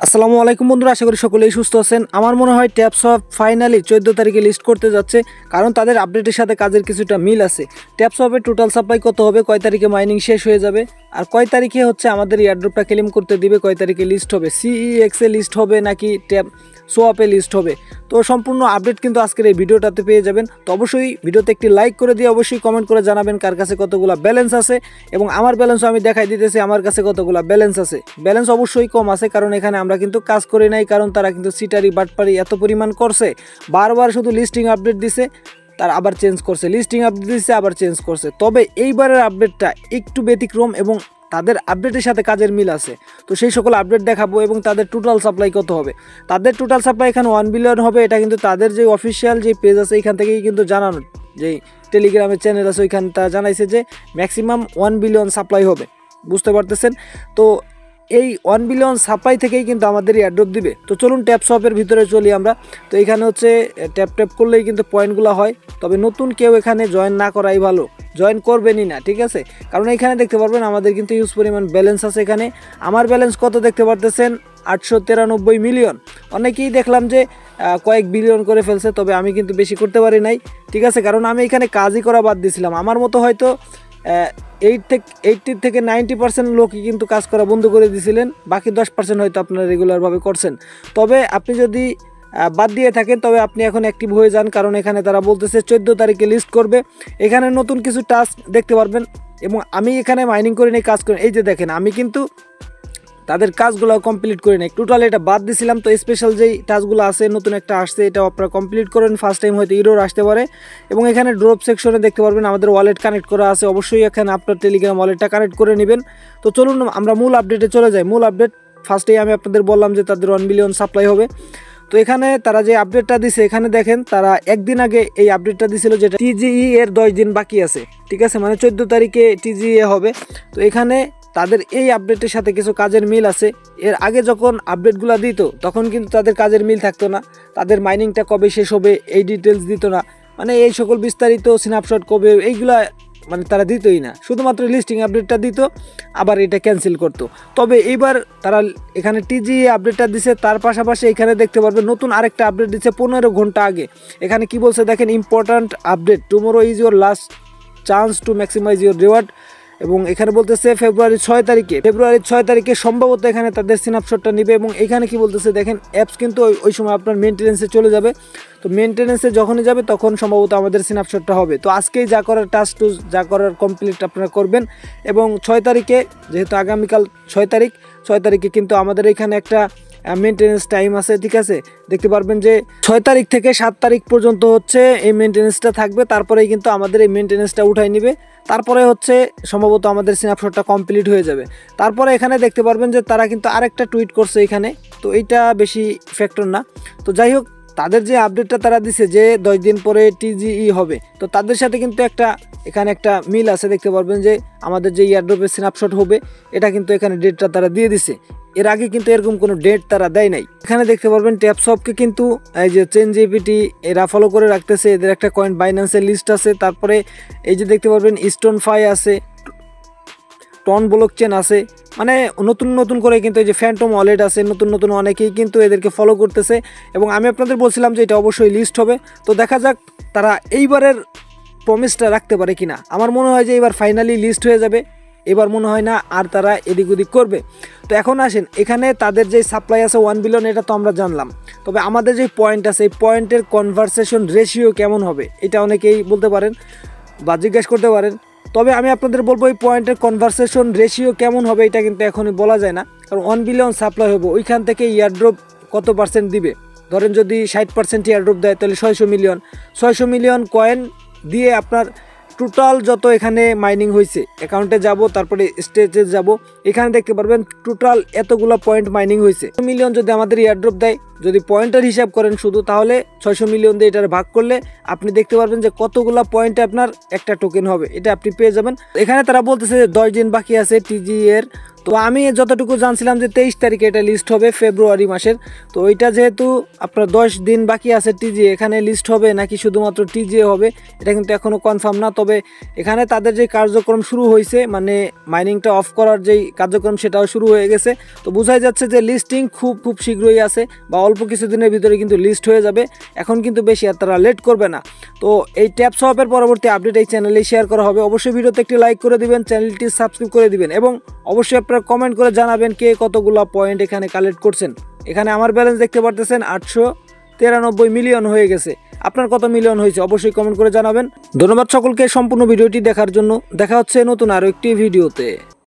আসসালামু আলাইকুম বন্ধুরা, আশা করি সকলেই সুস্থ আছেন। আমার মনে হয় ট্যাপসপ ফাইনালি 14 তারিখে লিস্ট করতে যাচ্ছে, কারণ তাদের আপডেটের সাথে কাজের কিছুটা মিল আছে। ট্যাপসপের টোটাল সাপ্লাই কত হবে, কয় তারিখে মাইনিং শেষ হয়ে যাবে, আর কয় তারিখে হচ্ছে আমাদের এয়ারড্রপটা ক্লেম করতে দিবে, কয় তারিখে লিস্ট হবে, সিইএক্সে লিস্ট হবে নাকি ট্যাপ সোয়াপে লিস্ট হবে। তো সম্পূর্ণ আপডেট কিন্তু আজকের এই ভিডিওটাতে পেয়ে যাবেন। তো অবশ্যই ভিডিওতে একটি লাইক করে দিয়ে অবশ্যই কমেন্ট করে জানাবেন কার কাছে কতগুলো ব্যালেন্স আছে, এবং আমার ব্যালেন্সও আমি দেখাই দিতেছি আমার কাছে কতগুলো ব্যালেন্স আছে। ব্যালেন্স অবশ্যই কম আছে, কারণ এখানে আমরা কিন্তু কাজ করি নাই, কারণ তারা কিন্তু সিটারি বাটপারি এত পরিমাণ করছে, বারবার শুধু লিস্টিং আপডেট দিছে, তার আবার চেঞ্জ করছে, লিস্টিং আপডেট দিচ্ছে আবার চেঞ্জ করছে। তবে এইবারের আপডেটটা একটু ব্যতিক্রম এবং তাদের আপডেটের সাথে কাজের মিল আছে। তো সেই সকল আপডেট দেখাবো এবং তাদের টোটাল সাপ্লাই কত হবে। তাদের টোটাল সাপ্লাই এখানে 1 বিলিয়ন হবে, এটা কিন্তু তাদের যে অফিসিয়াল যে পেজ আছে এখান থেকেই কিন্তু জানানো, যে টেলিগ্রামের চ্যানেল আছে ওইখানে তারা জানাইছে যে ম্যাক্সিমাম 1 বিলিয়ন সাপ্লাই হবে, বুঝতে পারতেছেন। তো এই 1 বিলিয়ন সাপ্লাই থেকেই কিন্তু আমাদের এয়ারড্রপ দিবে। তো চলুন ট্যাপসপের ভিতরে চলি আমরা। তো এখানে হচ্ছে ট্যাপ করলেই কিন্তু পয়েন্টগুলো হয়, তবে নতুন কেউ এখানে জয়েন না করাই ভালো, জয়েন করবেনই না, ঠিক আছে। কারণ এখানে দেখতে পারবেন আমাদের কিন্তু ইউজ পরিমাণ ব্যালেন্স আছে। এখানে আমার ব্যালেন্স কত দেখতে পারতেছেন, 893 মিলিয়ন। অনেকেই দেখলাম যে কয়েক বিলিয়ন করে ফেলছে, তবে আমি কিন্তু বেশি করতে পারি নাই, ঠিক আছে, কারণ আমি এখানে কাজই করা বাদ দিয়েছিলাম। আমার মতো হয়তো 80 থেকে 90% লোকই কিন্তু কাজ করা বন্ধ করে দিয়েছিলেন, বাকি 10% হয়তো আপনারা রেগুলারভাবে করছেন। তবে আপনি যদি বাদ দিয়ে থাকেন তবে আপনি এখন অ্যাক্টিভ হয়ে যান, কারণ এখানে তারা বলতেছে 14 তারিখে লিস্ট করবে। এখানে নতুন কিছু টাস্ক দেখতে পারবেন, এবং আমি এখানে মাইনিং করে নিয়ে কাজ করি। এই যে দেখেন, আমি কিন্তু তাদের কাজগুলো কমপ্লিট করে নেই, টোটাল এটা বাদ দিয়েছিলাম। তো স্পেশাল যেই টাস্কগুলো আছে, নতুন একটা আসছে, এটা আপনারা কমপ্লিট করেন। ফার্স্ট টাইম হয়তো ইরোর আসতে পারে। এবং এখানে ড্রপ সেকশনে দেখতে পারবেন আমাদের ওয়ালেট কানেক্ট করা আছে, অবশ্যই এখানে আপনার টেলিগ্রাম ওয়ালেটটা কানেক্ট করে নেবেন। তো চলুন আমরা মূল আপডেটে চলে যাই। মূল আপডেট ফার্স্টেই আমি আপনাদের বললাম যে তাদের 1 বিলিয়ন সাপ্লাই হবে। তো এখানে তারা যে আপডেটটা দিছে, এখানে দেখেন তারা একদিন আগে এই আপডেটটা দিছিল, যেটা টিজিই এর 10 দিন বাকি আছে, ঠিক আছে, মানে 14 তারিখে টিজিই হবে। তো এখানে তাদের এই আপডেটের সাথে কিছু কাজের মিল আছে। এর আগে যখন আপডেটগুলো দিত তখন কিন্তু তাদের কাজের মিল থাকতো না, তাদের মাইনিংটা কবে শেষ হবে এই ডিটেলস দিত না, মানে এই সকল বিস্তারিত স্ন্যাপশট কবে এইগুলা মানে তারা দিতই না, শুধুমাত্র লিস্টিং আপডেটটা দিত, আবার এটা ক্যান্সেল করতো। তবে এইবার তারা এখানে টিজি আপডেটটা দিছে, তার পাশাপাশি এখানে দেখতে পারবেন নতুন আরেকটা আপডেট দিচ্ছে 15 ঘন্টা আগে। এখানে কি বলছে দেখেন, important update, tomorrow is your last chance to maximise your reward. এবং এখানে বলতেছে ফেব্রুয়ারি 6 তারিখে সম্ভবত এখানে তাদের স্ন্যাপশটটা নেবে। এবং এখানে কি বলতেছে দেখেন, অ্যাপস কিন্তু ওই সময় আপনার মেনটেনেন্সে চলে যাবে। তো মেনটেনেন্সে যখনই যাবে তখন সম্ভবত আমাদের স্ন্যাপশটটা হবে। তো আজকেই যা করার টাস্ক টু যা করার কমপ্লিট আপনারা করবেন। এবং 6 তারিখে, যেহেতু আগামীকাল 6 তারিখে কিন্তু আমাদের এখানে একটা মেনটেনেন্স টাইম আছে, ঠিক আছে। দেখতে পারবেন যে 6 তারিখ থেকে 7 তারিখ পর্যন্ত হচ্ছে এই মেনটেনেন্সটা থাকবে, তারপরেই কিন্তু আমাদের এই মেনটেনেন্সটা উঠাই নিবে, তারপরে হচ্ছে সম্ভবত আমাদের স্ন্যাপশটটা কমপ্লিট হয়ে যাবে। তারপরে এখানে দেখতে পারবেন যে তারা কিন্তু আরেকটা টুইট করছে এখানে, তো এইটা বেশি ফ্যাক্টর না। তো যাই হোক, তাদের যে আপডেটটা তারা দিছে যে 10 দিন পরে টিজিই হবে, তো তাদের সাথে কিন্তু এখানে একটা মিল আছে। দেখতে পারবেন যে আমাদের যে এয়ারড্রপের স্ন্যাপশট হবে, এটা কিন্তু এখানে ডেটটা তারা দিয়ে দিছে। এর আগে কিন্তু এরকম কোনো ডেট তারা দেয় নাই। এখানে দেখতে পারবেন ট্যাপসপকে কিন্তু এই যে চেনজিপিটি এরা ফলো করে রাখতেছে, এদের একটা কয়েন বাইন্যান্সের লিস্ট আছে। তারপরে এই যে দেখতে পারবেন স্টোন ফাই আছে, টন ব্লক চেন আছে, মানে নতুন করে কিন্তু এই যে ফ্যান্টম ওয়ালেট আছে, নতুন অনেকেই কিন্তু এদেরকে ফলো করতেছে। এবং আমি আপনাদের বলছিলাম যে এটা অবশ্যই লিস্ট হবে। তো দেখা যাক তারা এইবারের প্রমিসটা রাখতে পারে কিনা। আমার মনে হয় যে এবার ফাইনালি লিস্ট হয়ে যাবে, এবার মনে হয় না আর তারা এদিক ওদিক করবে। তো এখন আসেন, এখানে তাদের যে সাপ্লাই আছে 1 বিলিয়ন, এটা তো আমরা জানলাম। তবে আমাদের যে পয়েন্ট আছে, এই পয়েন্টের কনভারসেশন রেশিও কেমন হবে, এটা অনেকেই বলতে পারেন বা জিজ্ঞেস করতে পারেন। তবে আমি আপনাদের বলবো এই পয়েন্টের কনভারসেশন রেশিও কেমন হবে এটা কিন্তু এখনই বলা যায় না, কারণ 1 বিলিয়ন সাপ্লাই হবে, ওইখান থেকে ইয়ারড্রপ কত পার্সেন্ট দিবে। ধরেন যদি 60% ইয়ারড্রপ দেয়, তাহলে 600 মিলিয়ন কয়েন দিয়ে আপনার টোটাল যত এখানে মাইনিং হয়েছে অ্যাকাউন্টে যাব, তারপরে স্টেজে যাব, এখানে দেখতে পারবেন টোটাল এতগুলো পয়েন্ট মাইনিং হয়েছে। 1 মিলিয়ন যদি আমাদের এয়ারড্রপ দেয়, যদি পয়েন্টের হিসাব করেন শুধু, তাহলে 600 মিলিয়ন দিয়ে এটার ভাগ করলে আপনি দেখতে পারবেন যে কতগুলা পয়েন্টে আপনার একটা টোকেন হবে, এটা আপনি পেয়ে যাবেন। এখানে তারা বলতেছে যে 10 দিন বাকি আছে টিজি এর। তো আমি যতটুকু জানছিলাম যে 23 তারিখে এটা লিস্ট হবে ফেব্রুয়ারি মাসের। তো ওইটা যেহেতু আপনার 10 দিন বাকি আছে টিজি, এখানে লিস্ট হবে নাকি শুধুমাত্র টিজি হবে এটা কিন্তু এখনও কনফার্ম না। তবে এখানে তাদের যে কার্যক্রম শুরু হয়েছে, মানে মাইনিংটা অফ করার যেই কার্যক্রম সেটাও শুরু হয়ে গেছে। তো বোঝাই যাচ্ছে যে লিস্টিং খুব শীঘ্রই আছে, বা অল্প কিছুদিনের ভিতরে কিন্তু লিস্ট হয়ে যাবে। এখন কিন্তু বেশি আর তারা লেট করবে না। তো এই ট্যাপ সোয়াপের পরবর্তী আপডেট এই চ্যানেলে শেয়ার করা হবে। অবশ্যই ভিডিওতে একটি লাইক করে দিবেন, চ্যানেলটি সাবস্ক্রাইব করে দিবেন এবং অবশ্যই আপনারা কমেন্ট করে জানাবেন কে কতগুলো পয়েন্ট এখানে কালেক্ট করছেন। এখানে আমার ব্যালেন্স দেখতে পারতেছেন 893 মিলিয়ন হয়ে গেছে। আপনার কত মিলিয়ন হয়েছে অবশ্যই কমেন্ট করে জানাবেন। ধন্যবাদ সকলকে সম্পূর্ণ ভিডিওটি দেখার জন্য। দেখা হচ্ছে নতুন আরও একটি ভিডিওতে।